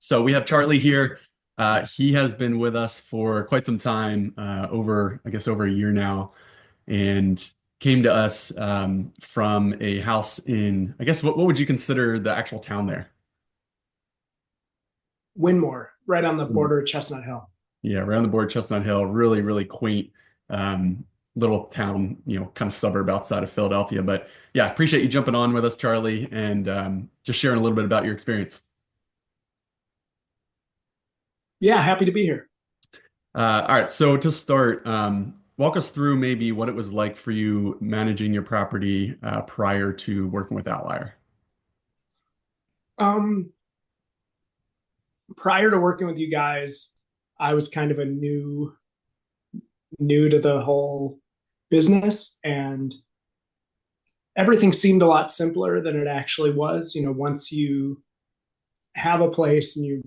So we have Charlie here. He has been with us for quite some time, I guess, over a year now, and came to us from a house in, I guess, what would you consider the actual town there? Winmore, right on the border of Chestnut Hill. Yeah, right on the board, Chestnut Hill. Really, really quaint um, little town, kind of suburb outside of Philadelphia. But yeah, appreciate you jumping on with us, Charlie, and just sharing a little bit about your experience. Yeah, happy to be here. All right, so to start, walk us through maybe what it was like for you managing your property prior to working with Outlier. Um, Prior to working with you guys, I was kind of a new to the whole business, and everything seemed a lot simpler than it actually was. Once you have a place and you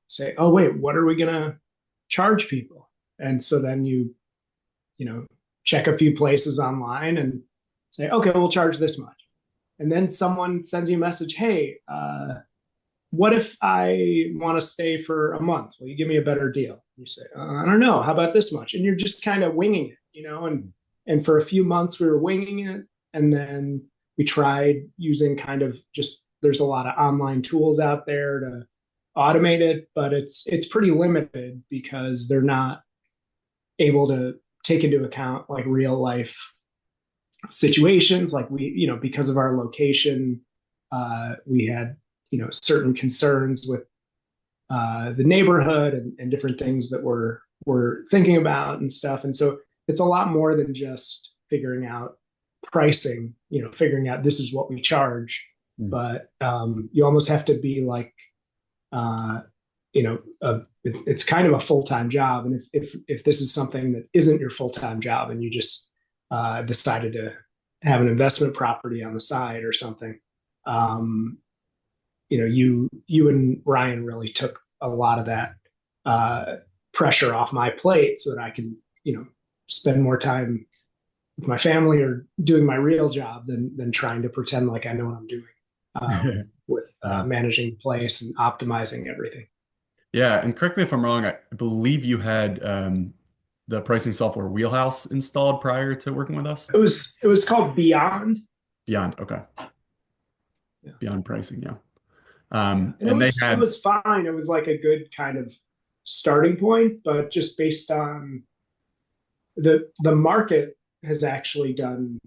say, "Oh wait, what are we gonna charge people?" And so then you check a few places online and say, "Okay, we'll charge this much." And then someone sends you a message, "Hey, what if I want to stay for a month? Will you give me a better deal?" You say, "I don't know. How about this much?" And you're just kind of winging it. And for a few months we were winging it, and then we tried using kind of just there's a lot of online tools out there to automate it, but it's pretty limited because they're not able to take into account like real life situations. Like because of our location, we had certain concerns with the neighborhood and different things that we're thinking about and stuff. And so it's a lot more than just figuring out pricing, figuring out this is what we charge, Mm. but you almost have to be like, uh, it's kind of a full time job. And if this is something that isn't your full time job and you just decided to have an investment property on the side or something, um, you and Ryan really took a lot of that uh, pressure off my plate so that I can spend more time with my family or doing my real job than trying to pretend like I know what I'm doing with Yeah. managing the place and optimizing everything. Yeah, and correct me if I'm wrong, I believe you had the pricing software Wheelhouse installed prior to working with us? It was called Beyond. Beyond, okay. Yeah. Beyond pricing, yeah. Yeah. And it And they was it had, was fine. It was like a good kind of starting point, but just based on the market has actually done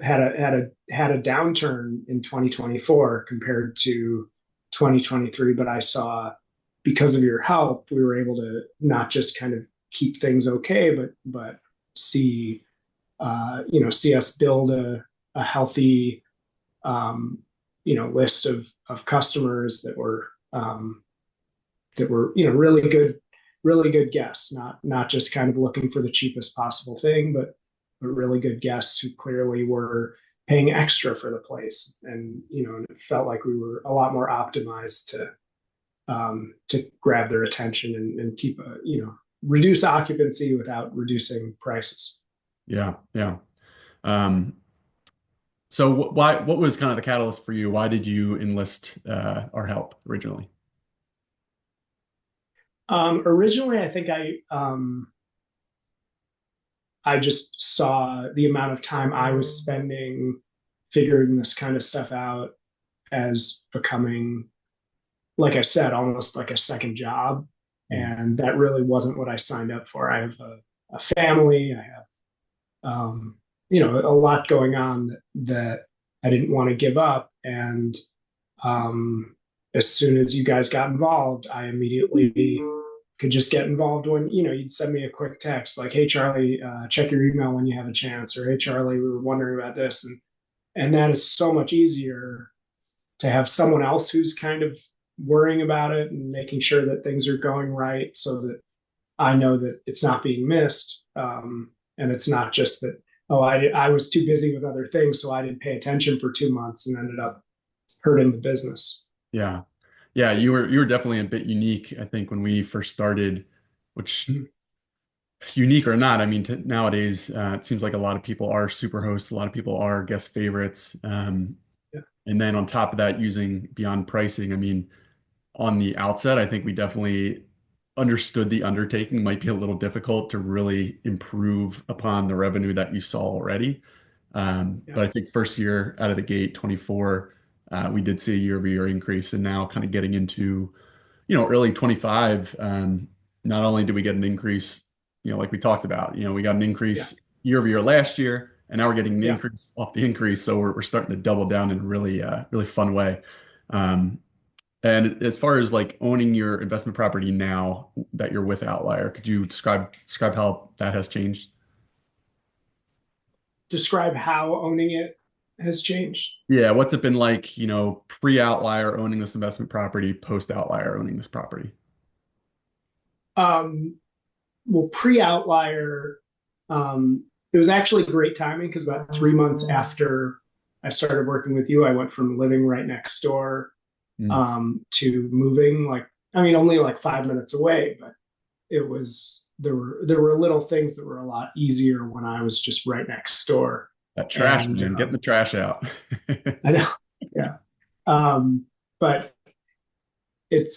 had a downturn in 2024 compared to 2023. But I saw because of your help, we were able to not just kind of keep things okay, but see see us build a healthy list of customers that were really good guests, not just kind of looking for the cheapest possible thing, but really good guests who clearly were paying extra for the place, and it felt like we were a lot more optimized to grab their attention and keep reduce occupancy without reducing prices. yeah, yeah. Um, so what was kind of the catalyst for you? Why did you enlist our help originally? Originally, I think I just saw the amount of time I was spending figuring this kind of stuff out as becoming, like I said, almost like a second job. Mm. And that really wasn't what I signed up for. I have a family, I have, a lot going on that I didn't want to give up. And as soon as you guys got involved, I immediately could just get involved when you'd send me a quick text like, "Hey Charlie, check your email when you have a chance," or "Hey Charlie, we were wondering about this," and that is so much easier to have someone else who's kind of worrying about it and making sure that things are going right, so that I know that it's not being missed, and it's not just that, oh, I was too busy with other things, so I didn't pay attention for 2 months and ended up hurting the business. Yeah. Yeah, you were definitely a bit unique, I think, when we first started, which unique or not, I mean, nowadays it seems like a lot of people are super hosts, a lot of people are guest favorites. Yeah. And then on top of that, using beyond pricing, I mean, on the outset, I think we definitely understood the undertaking might be a little difficult to really improve upon the revenue that you saw already. Yeah, But I think first year out of the gate, 24, we did see a year-over-year increase, and now kind of getting into early 25, not only did we get an increase, like we talked about, we got an yeah, increase year over year last year, and now we're getting an yeah. increase off the increase. So we're starting to double down in a really, really fun way. Um, and as far as like owning your investment property now that you're with Outlier, could you describe how that has changed? Describe how owning it has changed. Yeah, what's it been like, pre-Outlier owning this investment property, post-Outlier owning this property? Um, well, pre-outlier, it was actually great timing because about 3 months after I started working with you, I went from living right next door Mm, to moving like, I mean, only like 5 minutes away, but it was there were little things that were a lot easier when I was just right next door. that trash, And man, getting the trash out. I know, yeah. Um, but it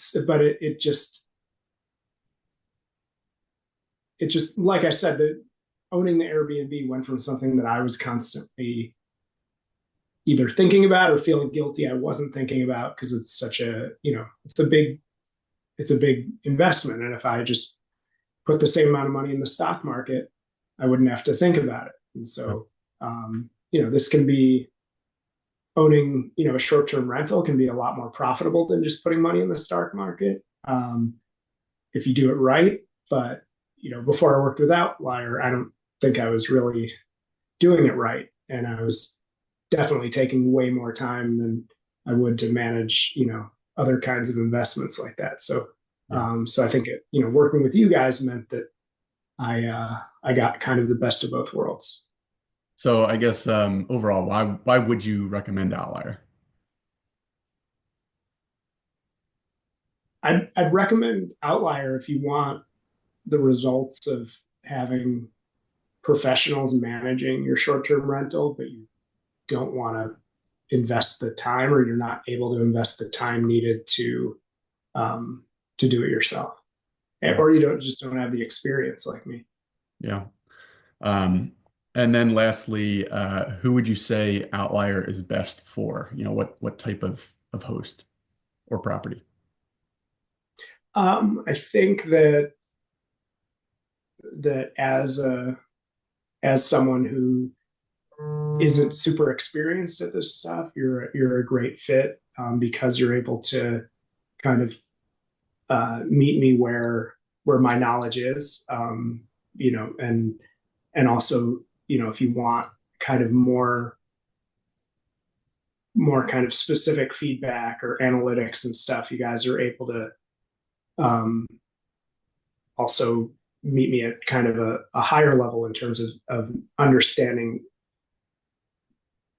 just like I said, that owning the Airbnb went from something that I was constantly either thinking about or feeling guilty I wasn't thinking about because it's such a it's a big investment, and if I just put the same amount of money in the stock market, I wouldn't have to think about it. And so, this can be owning, a short-term rental can be a lot more profitable than just putting money in the stock market if you do it right. But before I worked with Outlier, I don't think I was really doing it right, and I was definitely taking way more time than I would to manage, other kinds of investments like that. So, Yeah. so I think working with you guys meant that I got kind of the best of both worlds. So I guess overall, why would you recommend Outlier? I'd recommend Outlier if you want the results of having professionals managing your short-term rental, but you don't want to invest the time, or you're not able to invest the time needed um, to do it yourself, Yeah. or you don't have the experience like me. Yeah. Um, and then lastly, who would you say Outlier is best for? What type of host or property? I think that as someone who isn't super experienced at this stuff, you're a great fit because you're able to kind of meet me where my knowledge is, and also, if you want kind of more kind of specific feedback or analytics and stuff, you guys are able to um, also meet me at kind of a higher level in terms of understanding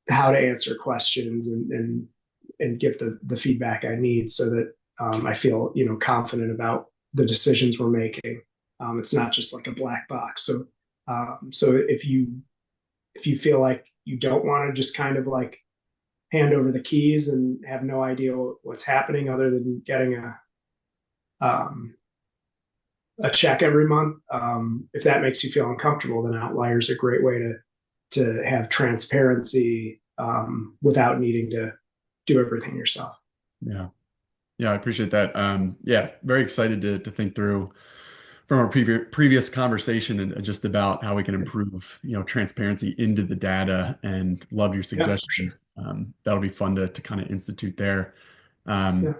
how to answer questions and give the feedback I need so that I feel confident about the decisions we're making. It's not just like a black box. So if you feel like you don't want to just kind of like hand over the keys and have no idea what's happening other than getting um, a check every month, if that makes you feel uncomfortable, then Outliers are a great way to have transparency without needing to do everything yourself. Yeah. Yeah, I appreciate that. Yeah, very excited to think through from our previous conversation and just about how we can improve, transparency into the data and love your Yeah, for sure. suggestions. That'll be fun to kind of institute there. Um, Yeah,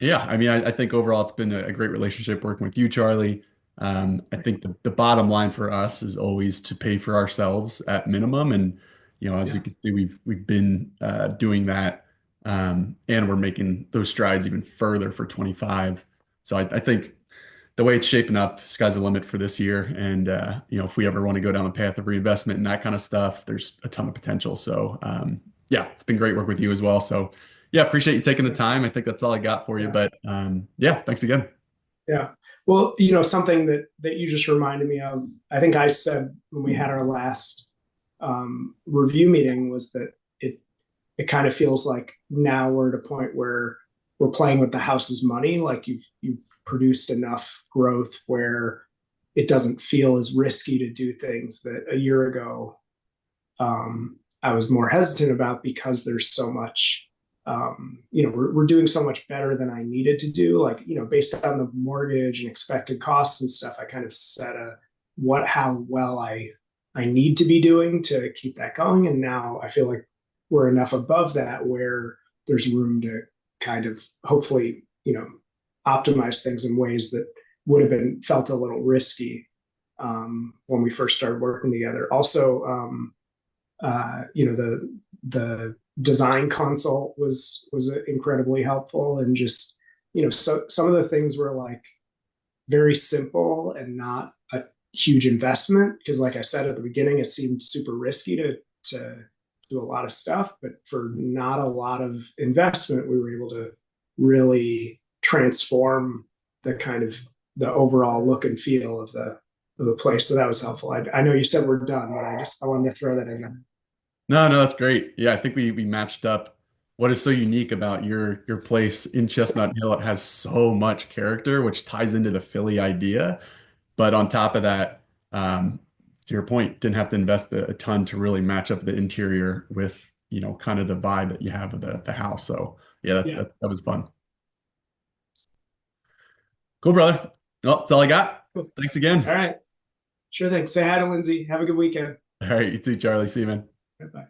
Yeah, I mean, I think overall it's been a great relationship working with you, Charlie. I think the bottom line for us is always to pay for ourselves at minimum, and as you yeah, can see, we've been doing that, and we're making those strides even further for 25. So I think the way it's shaping up, sky's the limit for this year, and if we ever want to go down the path of reinvestment and that kind of stuff, there's a ton of potential. So yeah, it's been great work with you as well. So yeah, appreciate you taking the yeah, time. I think that's all I got for you. yeah. But yeah, thanks again. Yeah. Well, something that you just reminded me of, I think I said when we had our last review meeting was that it kind of feels like now we're at a point where we're playing with the house's money. Like you've produced enough growth where it doesn't feel as risky to do things that a year ago I was more hesitant about because there's so much. We're doing so much better than I needed to do. Like, based on the mortgage and expected costs and stuff, I kind of set how well I need to be doing to keep that going. And now I feel like we're enough above that where there's room to kind of hopefully, optimize things in ways that would have been felt a little risky when we first started working together. Also, the design consult was incredibly helpful, and just so some of the things were like very simple and not a huge investment because, like I said at the beginning, it seemed super risky to do a lot of stuff, but for not a lot of investment, we were able to really transform the kind of the overall look and feel of the place. So that was helpful. I know you said we're done, but I wanted to throw that in there. No, no, that's great. Yeah, I think we matched up. What is so unique about your place in Chestnut Hill? It has so much character, which ties into the Philly idea. But on top of that, to your point, didn't have to invest a ton to really match up the interior with, kind of the vibe that you have of the house. So yeah, Yeah. that was fun. Cool, brother. Well, that's all I got. Cool. Thanks All again. right. Sure thing. Say hi to Lindsay. Have a good weekend. All right, you too, Charlie. See you, man. Bye.